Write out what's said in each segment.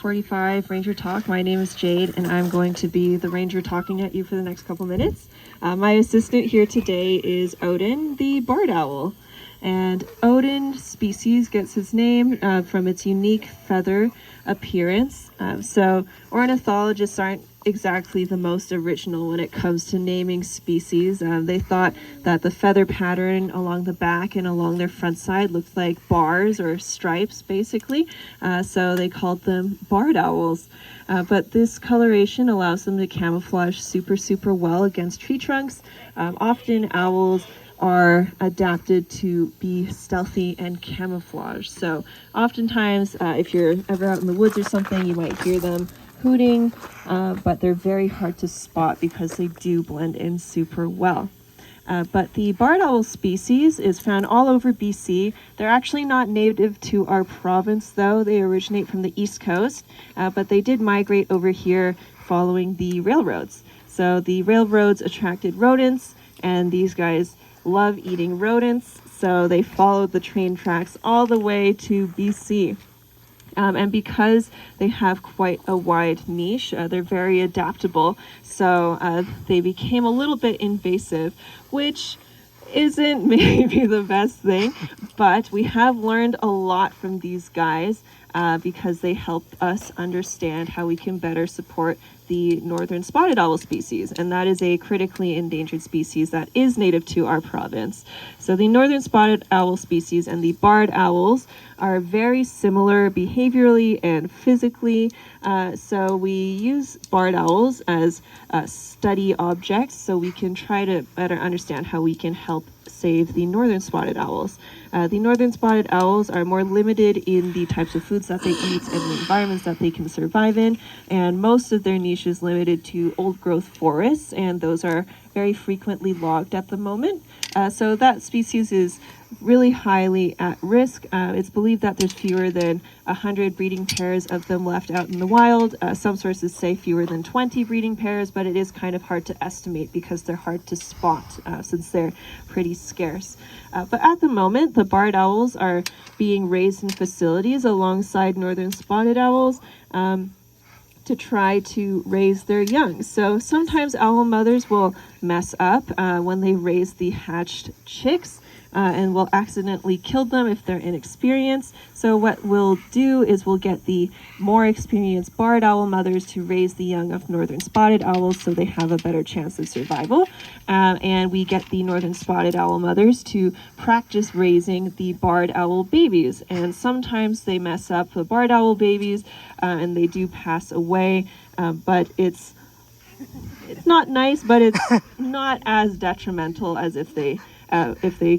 45 Ranger Talk. My name is Jade, and I'm going to be the ranger talking at you for the next couple minutes. My assistant here today is Odin, the barred owl. And Odin species gets its name from its unique feather appearance. So ornithologists aren't exactly the most original when it comes to naming species. They thought that the feather pattern along the back and along their front side looked like bars or stripes, basically. So they called them barred owls. But this coloration allows them to camouflage super well against tree trunks. Often owls are adapted to be stealthy and camouflage. So oftentimes, if you're ever out in the woods or something, you might hear them hooting, but they're very hard to spot because they do blend in super well. But the barred owl species is found all over BC. They're actually not native to our province, though. They originate from the East Coast, but they did migrate over here following the railroads. So the railroads attracted rodents, and these guys love eating rodents, so they followed the train tracks all the way to BC. And because they have quite a wide niche, they're very adaptable, so they became a little bit invasive, which isn't maybe the best thing, but we have learned a lot from these guys because they help us understand how we can better support the northern spotted owl species, and that is a critically endangered species that is native to our province. So the northern spotted owl species and the barred owls are very similar behaviorally and physically. So we use barred owls as study objects so we can try to better understand how we can help save the northern spotted owls. The northern spotted owls are more limited in the types of foods that they eat and the environments that they can survive in, and most of their niche is limited to old growth forests, and those are very frequently logged at the moment. So that species is really highly at risk. It's believed that there's fewer than 100 breeding pairs of them left out in the wild. Some sources say fewer than 20 breeding pairs, but it is kind of hard to estimate because they're hard to spot since they're pretty scarce. But at the moment, the barred owls are being raised in facilities alongside northern spotted owls to try to raise their young. So sometimes owl mothers will mess up when they raise the hatched chicks and will accidentally kill them if they're inexperienced. So what we'll do is we'll get the more experienced barred owl mothers to raise the young of northern spotted owls so they have a better chance of survival. And we get the northern spotted owl mothers to practice raising the barred owl babies. And sometimes they mess up the barred owl babies and they do pass away, but it's not nice, but it's not as detrimental as if they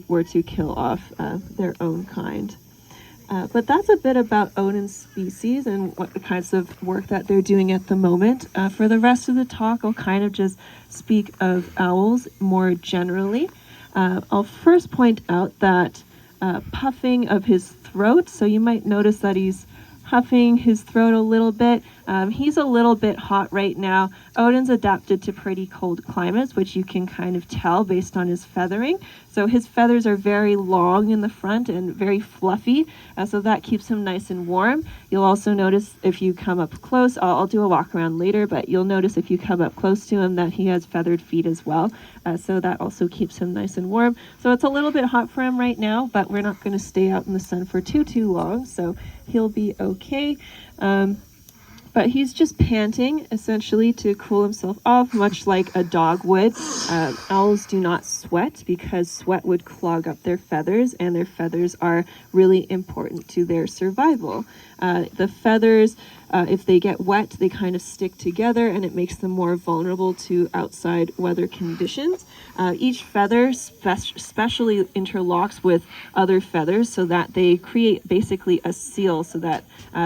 were to kill off their own kind. But that's a bit about Odin's species and what the kinds of work that they're doing at the moment. For the rest of the talk, I'll kind of just speak of owls more generally. I'll first point out that puffing of his throat, so you might notice that he's huffing his throat a little bit. He's a little bit hot right now. Odin's adapted to pretty cold climates, which you can kind of tell based on his feathering. So his feathers are very long in the front and very fluffy, so that keeps him nice and warm. You'll also notice if you come up close, I'll do a walk around later, but you'll notice if you come up close to him that he has feathered feet as well. So that also keeps him nice and warm. So it's a little bit hot for him right now, but we're not going to stay out in the sun for too long, so he'll be okay. But he's just panting, essentially, to cool himself off, much like a dog would. Owls do not sweat because sweat would clog up their feathers, and their feathers are really important to their survival. The feathers, if they get wet, they kind of stick together, and it makes them more vulnerable to outside weather conditions. Each feather specially interlocks with other feathers so that they create basically a seal so that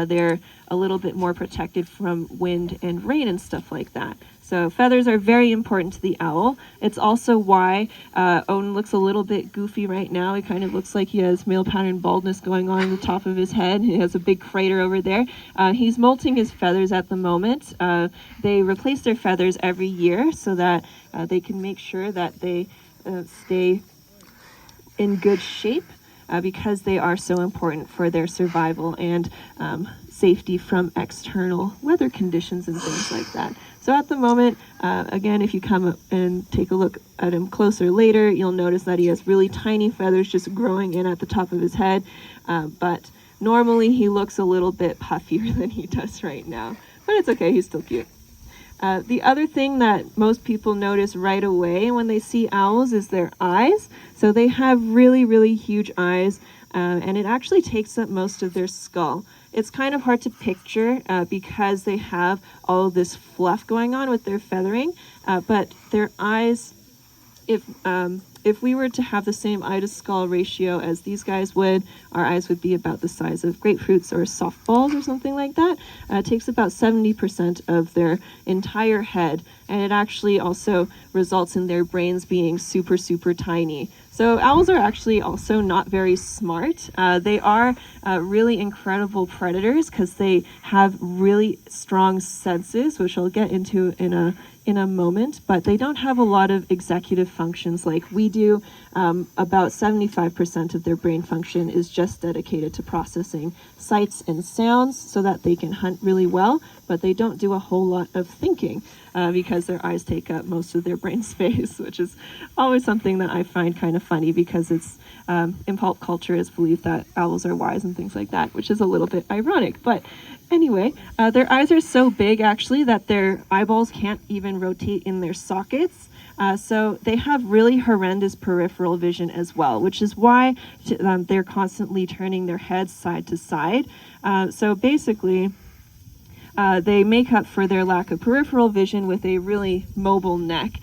they're a little bit more protected from wind and rain and stuff like that. So feathers are very important to the owl. It's also why Odin looks a little bit goofy right now. He kind of looks like he has male pattern baldness going on the top of his head. He has a big crater over there. He's molting his feathers at the moment. They replace their feathers every year so that they can make sure that they stay in good shape because they are so important for their survival and safety from external weather conditions and things like that. So at the moment, again, if you come up and take a look at him closer later, you'll notice that he has really tiny feathers just growing in at the top of his head, but normally he looks a little bit puffier than he does right now, but it's okay, he's still cute. The other thing that most people notice right away when they see owls is their eyes. So they have really, really huge eyes, and it actually takes up most of their skull. It's kind of hard to picture because they have all this fluff going on with their feathering, but their eyes, if we were to have the same eye to skull ratio as these guys would, our eyes would be about the size of grapefruits or softballs or something like that. It takes about 70% of their entire head, and it actually also results in their brains being super, super tiny. So owls are actually also not very smart. They are really incredible predators because they have really strong senses, which I'll get into in a moment, but they don't have a lot of executive functions like we do. About 75% of their brain function is just dedicated to processing sights and sounds so that they can hunt really well, but they don't do a whole lot of thinking because their eyes take up most of their brain space, which is always something that I find kind of funny because it's in pulp culture it's believed that owls are wise and things like that, which is a little bit ironic. But anyway, their eyes are so big actually that their eyeballs can't even rotate in their sockets. So they have really horrendous peripheral vision as well, which is why they're constantly turning their heads side to side. So basically, they make up for their lack of peripheral vision with a really mobile neck.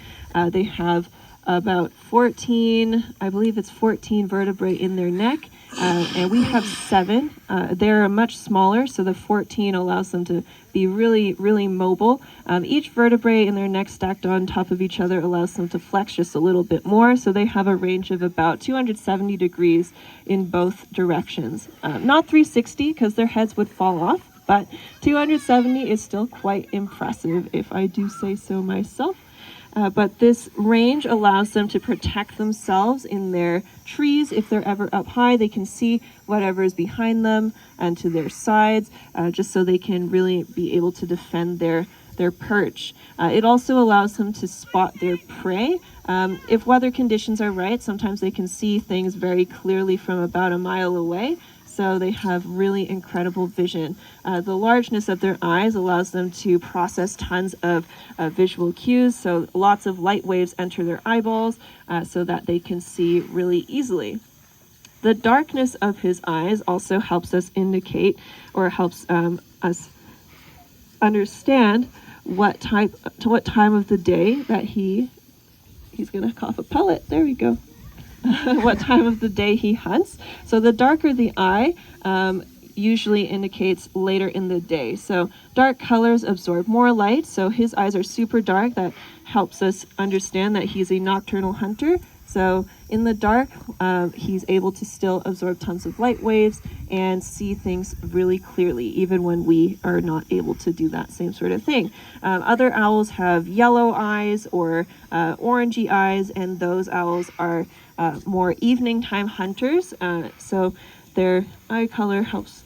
They have about 14, I believe it's 14 vertebrae in their neck, and we have 7. They're much smaller, so the 14 allows them to be really, really mobile. Each vertebrae in their neck stacked on top of each other allows them to flex just a little bit more, so they have a range of about 270 degrees in both directions. Not 360, because their heads would fall off, but 270 is still quite impressive, if I do say so myself. But this range allows them to protect themselves in their trees. If they're ever up high, they can see whatever is behind them and to their sides, just so they can really be able to defend their perch. It also allows them to spot their prey. If weather conditions are right, sometimes they can see things very clearly from about a mile away. So they have really incredible vision. The largeness of their eyes allows them to process tons of visual cues. So lots of light waves enter their eyeballs so that they can see really easily. The darkness of his eyes also helps us indicate or helps us understand what time of the day that he's gonna cough a pellet. There we go. What time of the day he hunts. So the darker the eye usually indicates later in the day. So dark colors absorb more light. So his eyes are super dark. That helps us understand that he's a nocturnal hunter. So in the dark, he's able to still absorb tons of light waves and see things really clearly, even when we are not able to do that same sort of thing. Other owls have yellow eyes or orangey eyes, and those owls are more evening time hunters. So their eye color helps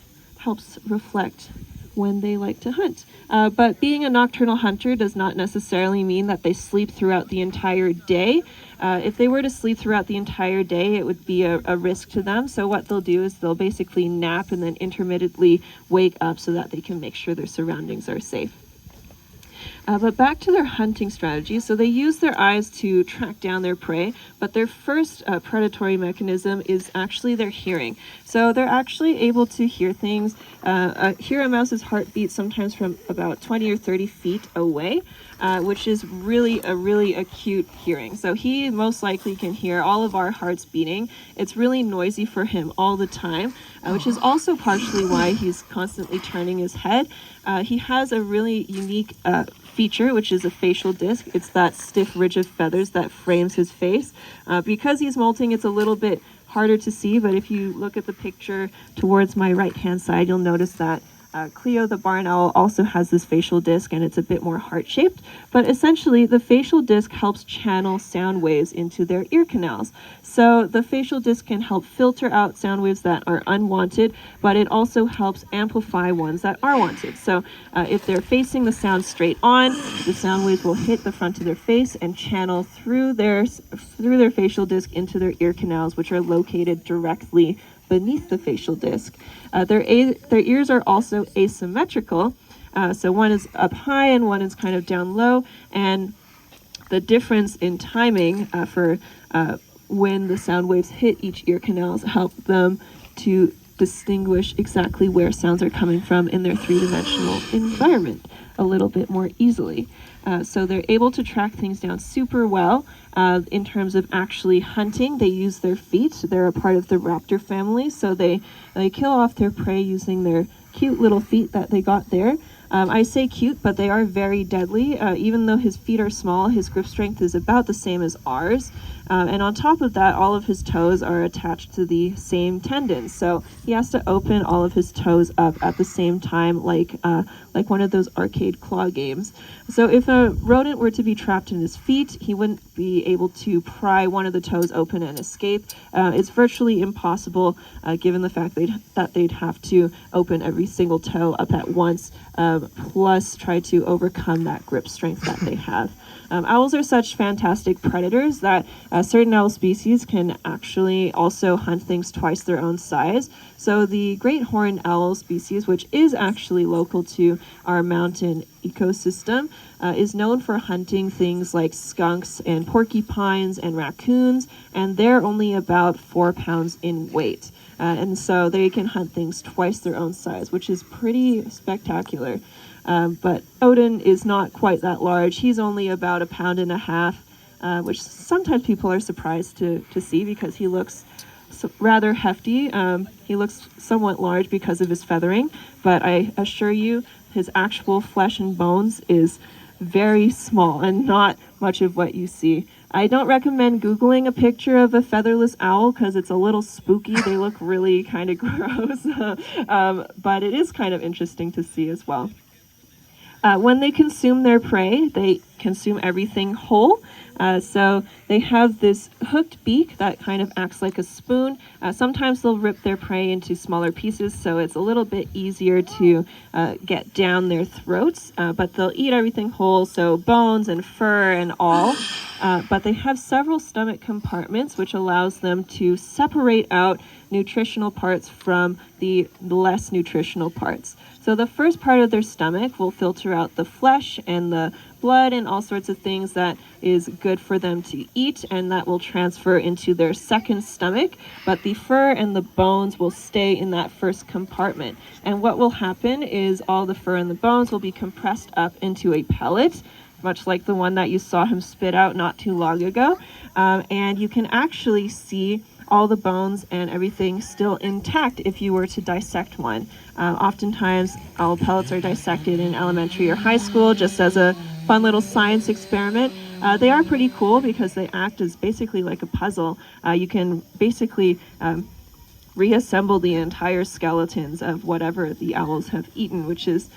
reflect when they like to hunt. But being a nocturnal hunter does not necessarily mean that they sleep throughout the entire day. If they were to sleep throughout the entire day, it would be a risk to them. So what they'll do is they'll basically nap and then intermittently wake up so that they can make sure their surroundings are safe. But back to their hunting strategy. So they use their eyes to track down their prey, but their first predatory mechanism is actually their hearing. So they're actually able to hear things, hear a mouse's heartbeat sometimes from about 20 or 30 feet away, which is really a really acute hearing. So he most likely can hear all of our hearts beating. It's really noisy for him all the time, which is also partially why he's constantly turning his head. He has a really unique feature, which is a facial disc. It's that stiff ridge of feathers that frames his face. Because he's molting, it's a little bit harder to see, but if you look at the picture towards my right hand side, you'll notice that Cleo the barn owl also has this facial disc, and it's a bit more heart-shaped, but essentially the facial disc helps channel sound waves into their ear canals. So the facial disc can help filter out sound waves that are unwanted, but it also helps amplify ones that are wanted. So if they're facing the sound straight on, the sound waves will hit the front of their face and channel through their facial disc into their ear canals, which are located directly beneath the facial disc. Their ears are also asymmetrical, so one is up high and one is kind of down low, and the difference in timing for when the sound waves hit each ear canals help them to distinguish exactly where sounds are coming from in their three-dimensional environment a little bit more easily. So they're able to track things down super well. In terms of actually hunting, they use their feet. They're a part of the raptor family, so they kill off their prey using their cute little feet that they got there. I say cute, but they are very deadly. Even though his feet are small, his grip strength is about the same as ours. And on top of that, all of his toes are attached to the same tendons. So he has to open all of his toes up at the same time, like one of those arcade claw games. So if a rodent were to be trapped in his feet, he wouldn't be able to pry one of the toes open and escape. It's virtually impossible, given the fact that they'd have to open every single toe up at once, plus try to overcome that grip strength that they have. Owls are such fantastic predators that certain owl species can actually also hunt things twice their own size. So the great horned owl species, which is actually local to our mountain ecosystem, is known for hunting things like skunks and porcupines and raccoons, and they're only about 4 pounds in weight. And so they can hunt things twice their own size, which is pretty spectacular. But Odin is not quite that large. He's only about 1.5 pounds, which sometimes people are surprised to see because he looks rather hefty. He looks somewhat large because of his feathering, but I assure you his actual flesh and bones is very small and not much of what you see. I don't recommend Googling a picture of a featherless owl because it's a little spooky. They look really kind of gross, but it is kind of interesting to see as well. When they consume their prey, they consume everything whole. So they have this hooked beak that kind of acts like a spoon. Sometimes they'll rip their prey into smaller pieces, so it's a little bit easier to get down their throats, but they'll eat everything whole, so bones and fur and all. But they have several stomach compartments, which allows them to separate out nutritional parts from the less nutritional parts. So the first part of their stomach will filter out the flesh and the blood and all sorts of things that is good for them to eat, and that will transfer into their second stomach, but the fur and the bones will stay in that first compartment. And what will happen is all the fur and the bones will be compressed up into a pellet, much like the one that you saw him spit out not too long ago, and you can actually see all the bones and everything still intact if you were to dissect one. Oftentimes, owl pellets are dissected in elementary or high school just as a fun little science experiment. They are pretty cool because they act as basically like a puzzle. You can basically reassemble the entire skeletons of whatever the owls have eaten, which is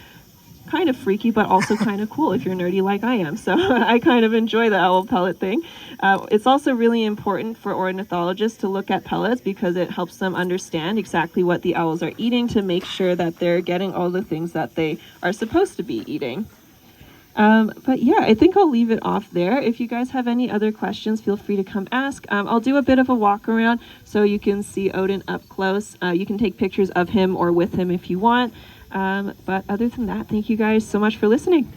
kind of freaky, but also kind of cool if you're nerdy like I am. So I kind of enjoy the owl pellet thing. It's also really important for ornithologists to look at pellets because it helps them understand exactly what the owls are eating to make sure that they're getting all the things that they are supposed to be eating. But yeah, I think I'll leave it off there. If you guys have any other questions, feel free to come ask. I'll do a bit of a walk around so you can see Odin up close. You can take pictures of him or with him if you want. But other than that, thank you guys so much for listening.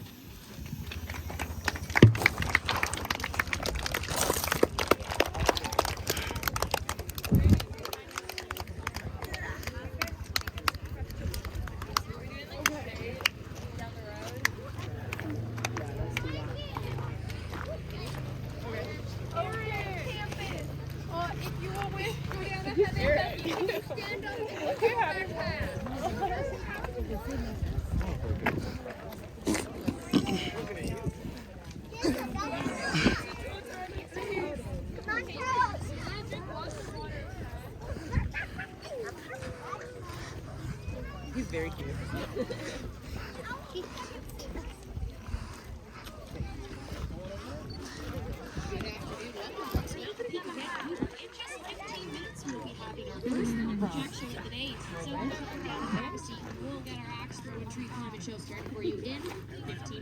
tree climate show started for you in 15